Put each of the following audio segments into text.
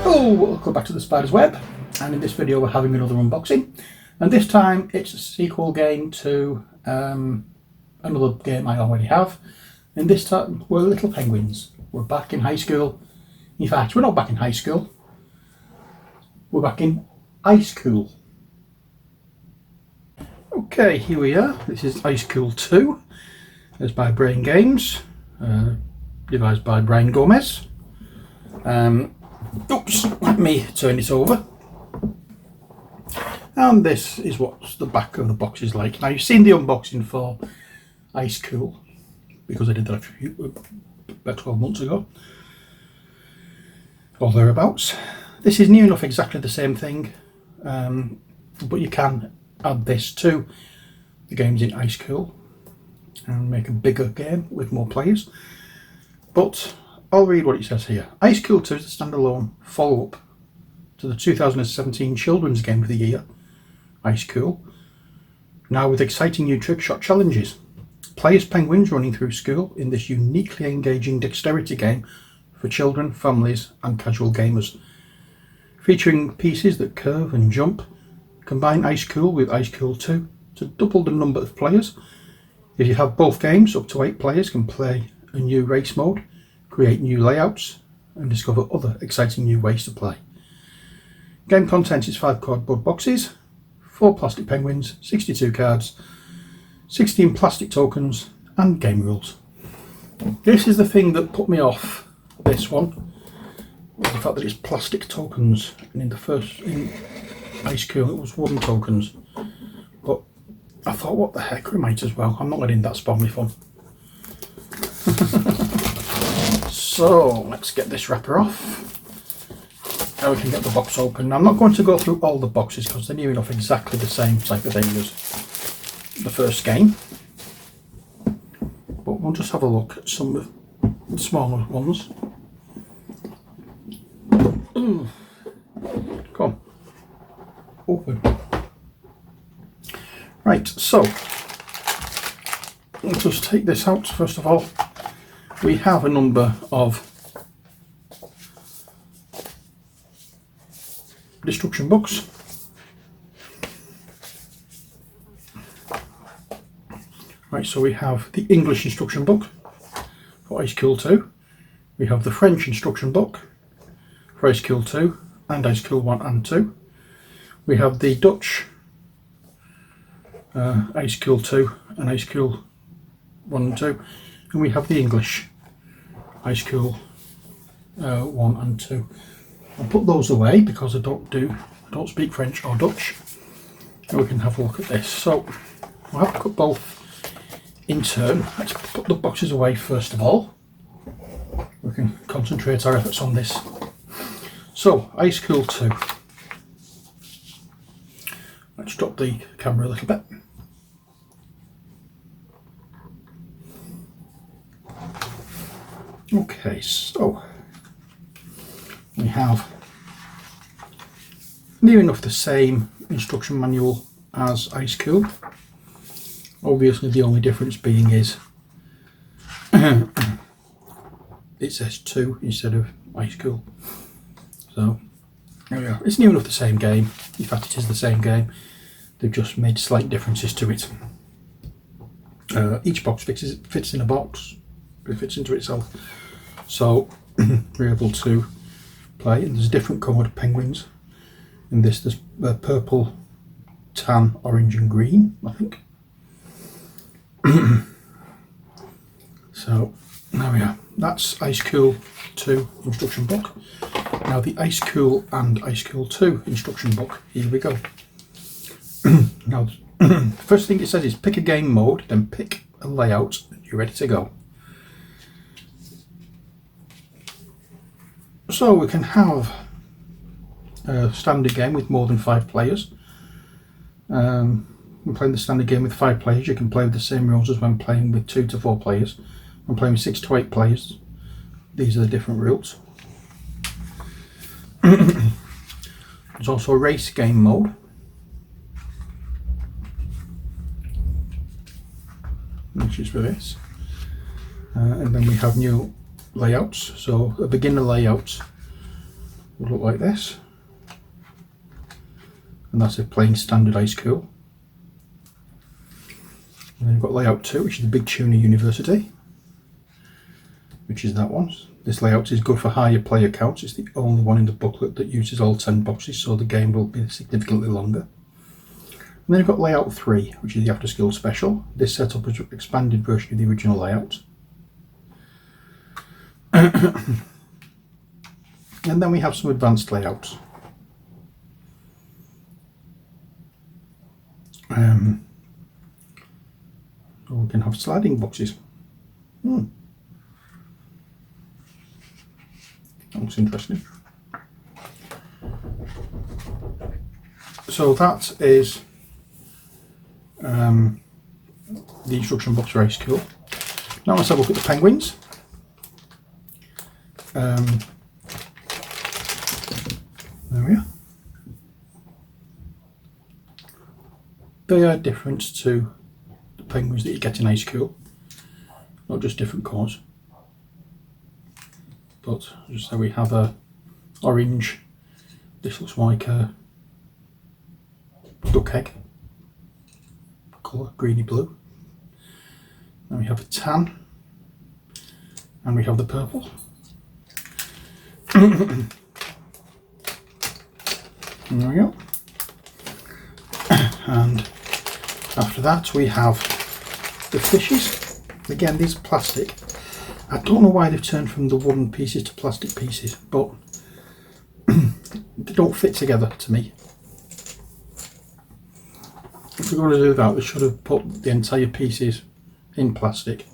Oh, welcome back to the Spider's Web, and in this video we're having another unboxing, and this time it's a sequel game to another game I already have, and this time we're Little Penguins. We're back in high school. In fact, we're not back in high school, we're back in Ice Cool. Okay, here we are. This is Ice Cool 2. It's by Brain Games, devised by Brian Gomez. Oops, let me turn it over. And this is what the back of the box is like. Now, you've seen the unboxing for Ice Cool, because I did that about 12 months ago, or thereabouts. This is near enough exactly the same thing, but you can add this to the games in Ice Cool and make a bigger game with more players. But I'll read what it says here. Ice Cool 2 is a standalone follow-up to the 2017 children's game of the year, Ice Cool, now with exciting new trick shot challenges. Play as penguins running through school in this uniquely engaging dexterity game for children, families and casual gamers. Featuring pieces that curve and jump, combine Ice Cool with Ice Cool 2 to double the number of players. If you have both games, up to 8 players can play a new race mode, create new layouts and discover other exciting new ways to play. Game content is 5 cardboard boxes, 4 plastic penguins, 62 cards, 16 plastic tokens and game rules. This is the thing that put me off this one, was the fact that it's plastic tokens, and in Ice Cool it was wooden tokens. But I thought, what the heck, we might as well. I'm not letting that spoil me fun. So let's get this wrapper off. Now we can get the box open. Now, I'm not going to go through all the boxes because they're near enough exactly the same type of thing as the first game. But we'll just have a look at some of the smaller ones. Ooh. Come on. Open. Right, so let's just take this out. First of all, we have a number of instruction books. Right, so we have the English instruction book for Ice Cool 2. We have the French instruction book for Ice Cool 2 and Ice Cool 1 and 2. We have the Dutch Ice Cool 2 and Ice Cool 1 and 2. And we have the English Ice Cool 1 and 2. I'll put those away because I don't speak French or Dutch. And we can have a look at this. So we'll have to put both in turn. Let's put the boxes away first of all. We can concentrate our efforts on this. So, Ice Cool 2. Let's drop the camera a little bit. Okay, so we have near enough the same instruction manual as Ice Cool. Obviously the only difference being is it says 2 instead of Ice Cool. So there we are. It's near enough the same game. In fact, it is the same game. They've just made slight differences to it. Each box fits in a box. It fits into itself. So we're able to play, and there's different coloured penguins. In this there's purple, tan, orange and green, I think. So there we are. That's Ice Cool 2 instruction book. Now the Ice Cool and Ice Cool 2 instruction book. Here we go. Now the first thing it says is pick a game mode, then pick a layout, and you're ready to go. So we can have a standard game with more than 5 players. When playing the standard game with 5 players, you can play with the same rules as when playing with 2 to 4 players. When playing with 6 to 8 players, these are the different rules. There's also a race game mode. Which is for this. And then we have new layouts. So a beginner layout would look like this, and that's a plain standard ice cool. And then you've got layout 2, which is the Big Tuna University, which is that one. This layout is good for higher player counts. It's the only one in the booklet that uses all 10 boxes, so the game will be significantly longer. And then you've got layout 3, which is the After School Special. This setup is an expanded version of the original layout. And then we have some advanced layouts. We can have sliding boxes. That looks interesting. So that is the instruction box for Ice Cool. Now let's have a look at the penguins. There we are. They are different to the penguins that you get in Ice Cool, not just different colours. But just so we have a orange, this looks like a duck egg colour, greeny blue. Then we have a tan, and we have the purple. There we go. And after that we have the fishes. Again, these are plastic. I don't know why they've turned from the wooden pieces to plastic pieces, but they don't fit together to me. If we're going to do that, they should have put the entire pieces in plastic,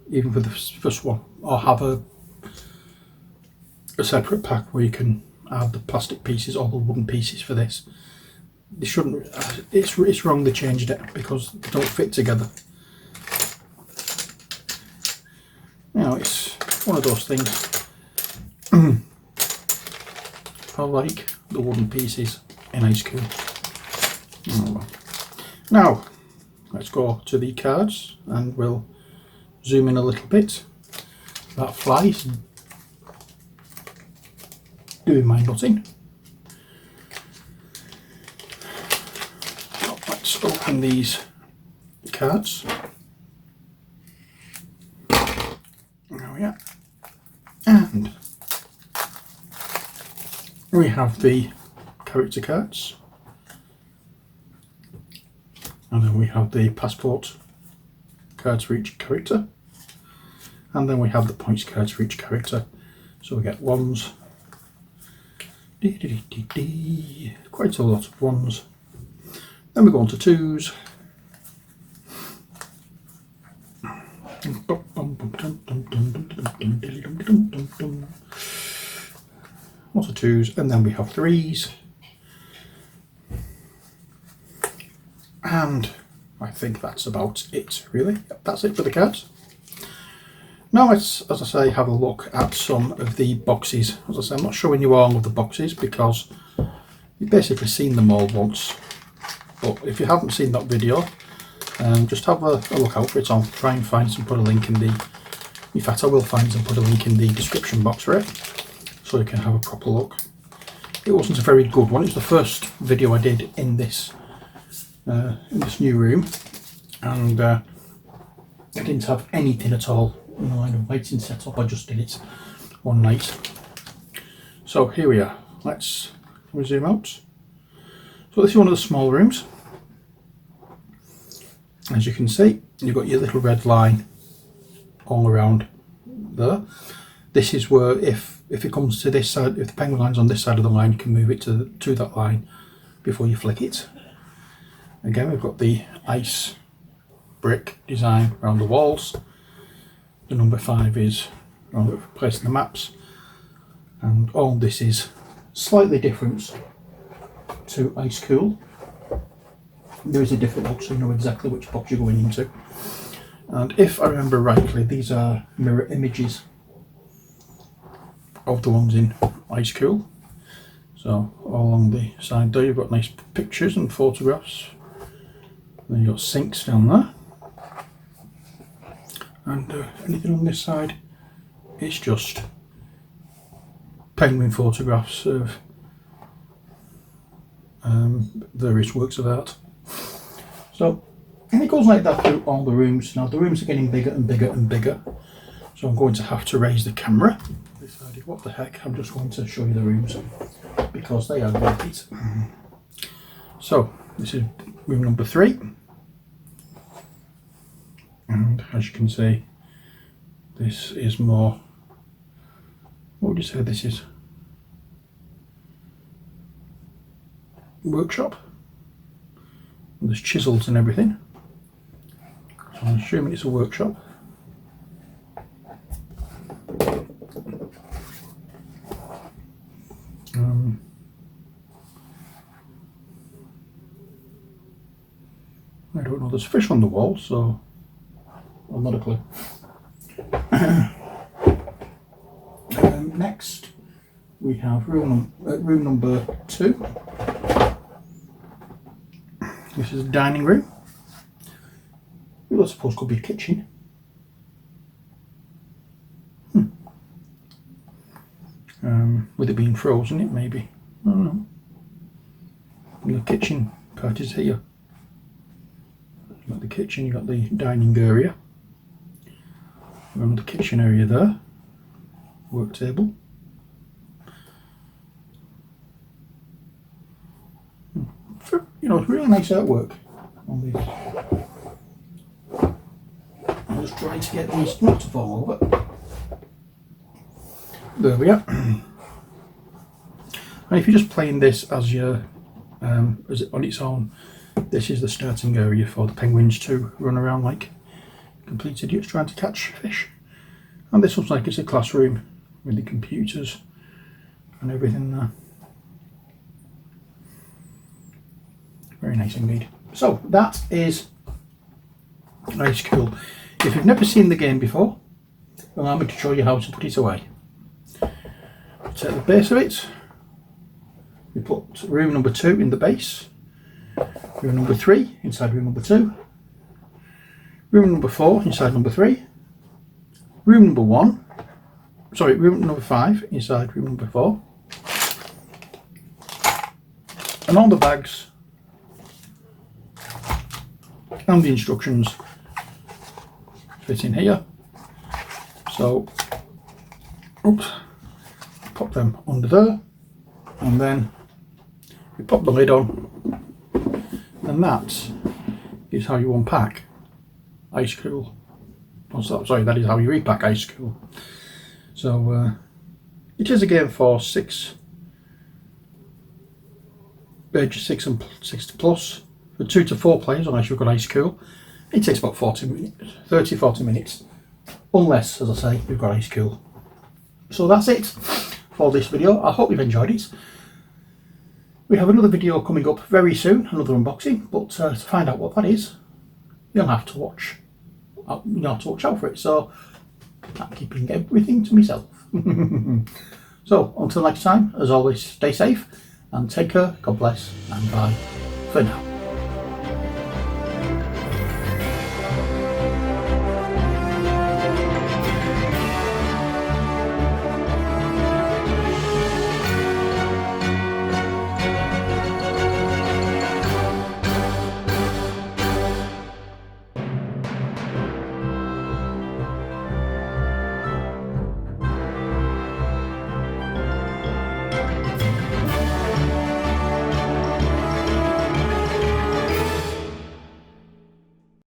even for the first one, or have a separate pack where you can add the plastic pieces or the wooden pieces for this. They shouldn't. It's wrong they changed it because they don't fit together. You know, it's one of those things. I like the wooden pieces in Ice Cool. Oh, well. Now let's go to the cards and we'll zoom in a little bit. That flies doing my nutting. Let's open these cards. There we are. And we have the character cards. And then we have the passport cards for each character. And then we have the points cards for each character. So we get ones. Quite a lot of ones. Then we go on to twos. Lots of twos, and then we have threes. And I think that's about it, really. Yep, that's it for the cards. Now let's, as I say, have a look at some of the boxes. As I say, I'm not showing you all of the boxes because you've basically seen them all once. But if you haven't seen that video, just have a look out for it. I'll try and find some, put a link in the, in fact I will find some, put a link in the description box for it, so you can have a proper look. It wasn't a very good one. It was the first video I did in this new room, and I didn't have anything at all in the line of lighting set up. I just did it one night. So here we are. Let's zoom out. So this is one of the small rooms. As you can see, you've got your little red line all around there. This is where, if it comes to this side, if the penguin line's on this side of the line, you can move it to that line before you flick it. Again, we've got the ice brick design around the walls. The number 5 is around the place in the maps, and all this is slightly different to Ice Cool. There is a different box, so you know exactly which box you're going into. And if I remember rightly, these are mirror images of the ones in Ice Cool. So all along the side there, you've got nice pictures and photographs. Then you've got sinks down there. And anything on this side is just penguin photographs of various works of art. So, and it goes like that through all the rooms. Now the rooms are getting bigger and bigger and bigger, so I'm going to have to raise the camera. I decided, what the heck, I'm just going to show you the rooms because they are great. So this is room number 3, and as you can see, this is more, what would you say this is? Workshop. And there's chisels and everything, so I'm assuming it's a workshop. I don't know, there's fish on the wall, so I'm not a clue. Next we have room number 2. This is a dining room. Well, I suppose could be a kitchen. With it being frozen, it maybe. I don't know. And the kitchen part is here. You've got the kitchen, you've got the dining area. And the kitchen area there. Work table. You know, it's really nice artwork on these. I'm just trying to get these not to fall over. There we are. And if you're just playing this as your, as it on its own, this is the starting area for the penguins to run around like complete idiots trying to catch fish. And this looks like it's a classroom with the computers and everything there. Very nice indeed. So that is Ice Cool. If you've never seen the game before, allow me to show you how to put it away. Take the base of it, we put room number 2 in the base, room number 3 inside room number 2, room number 4 inside number 3, room number 5 inside room number 4, and all the bags and the instructions fit in here. So, oops, pop them under there, and then we pop the lid on, and that is how you unpack Ice Cool. Oh, sorry, that is how you repack Ice Cool. So it is a game for ages 6 and 6 plus. For 2 to 4 players, unless you've got Ice Cool, it takes about 30-40 minutes, unless, as I say, you've got Ice Cool. So that's it for this video. I hope you've enjoyed it. We have another video coming up very soon, another unboxing, but to find out what that is, you'll have to watch out for it. So I'm keeping everything to myself. So until next time, as always, stay safe and take care. God bless and bye for now.